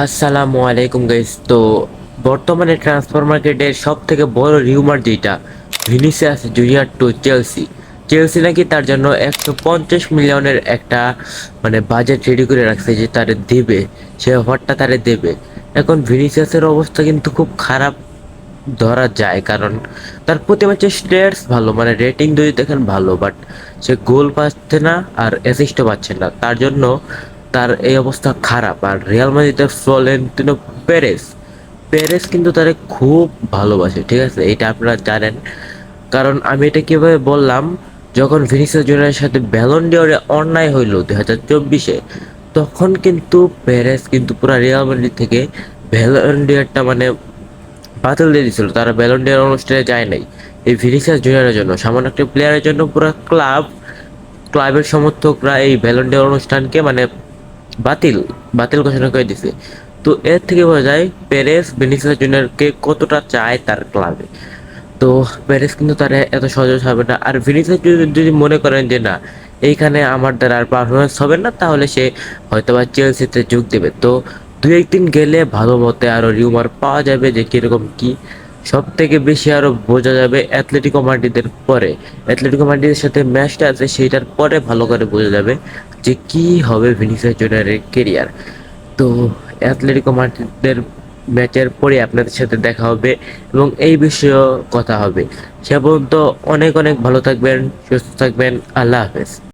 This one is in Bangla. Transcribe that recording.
আসসালামু আলাইকুম গাইস। তো বর্তমানে ট্রান্সফার মার্কেটের সব থেকে বড় রিউমার যেটা, Vinicius junior to Chelsea. Chelsea নাকি তার জন্য 150 মিলিয়নের একটা বাজেট রেডি করে রাখছে যে তারে দেবে, সে অফারটা তারে দেবে। এখন ভিনিসিয়াসের অবস্থা কিন্তু খুব খারাপ ধরা যায়, কারণ তার প্রতি ম্যাচে স্ট্যাটস ভালো, রেটিং যদি দেখেন ভালো, বাট সে গোল পাচ্ছে না আর অ্যাসিস্টও পাচ্ছে না, তার জন্য তার এই অবস্থা খারাপ। আর রিয়াল মাদ্রিদের ফ্লোরেন্তিনো পেরেস পেরেস কিন্তু তারে খুব ভালোবাসে, ঠিক আছে, এটা আপনারা জানেন। কারণ আমি এটা কিভাবে বললাম, যখন ভিনিসিয়াস জুনিয়রের সাথে ব্যালন ডিওরে অন্যায় হইল 2024-এ, তখন কিন্তু পেরেস কিন্তু পুরা রিয়াল মাদ্রিদ থেকে ব্যালন ডিওরটা বাতিল দিয়ে দিয়েছিল, তারা ব্যালন ডিওর অনুষ্ঠানে যায় নাই এই ভিনিসিয়াস জুনিয়রের জন্য। সামান্য একটা প্লেয়ারের জন্য পুরো ক্লাবের সমর্থকরা এই ব্যালন ডিওর অনুষ্ঠানকে বাতিল বাতিল ঘোষণা করে দিছে। তো এর থেকে বোঝা যায় পেরেস ভিনিসিয়াস জুনিয়রকে কতটা চায় তার ক্লাবে। তো প্যারিস কিন্তু তারা এত সহজ হবে না। আর ভিনিসিয়াস যদি মনে করেন যে না, এইখানে আমার দ্বারা আর পারফরমেন্স হবে না, তাহলে সে হয়তোবা চেলসিতে যোগ দেবে। তো দু একদিন গেলে ভালো মতে আরো রিউমার পাওয়া যাবে যে কিরকম কি। সব থেকে বেশি আরো বোঝা যাবে অ্যাথলেটিকো মাদ্রিদের পরে। অ্যাথলেটিকো মাদ্রিদের সাথে ম্যাচটা আছে সেইটার পরে ভালো করে বোঝা যাবে যে কি হবে ভিনিসিয়াস জুনিয়রের কেরিয়ার। তো অ্যাথলেটিকো মাদ্রিদের ম্যাচের পরে আপনাদের সাথে দেখা হবে এবং এই বিষয়েও কথা হবে। সে পর্যন্ত অনেক অনেক ভালো থাকবেন, সুস্থ থাকবেন। আল্লাহ হাফেজ।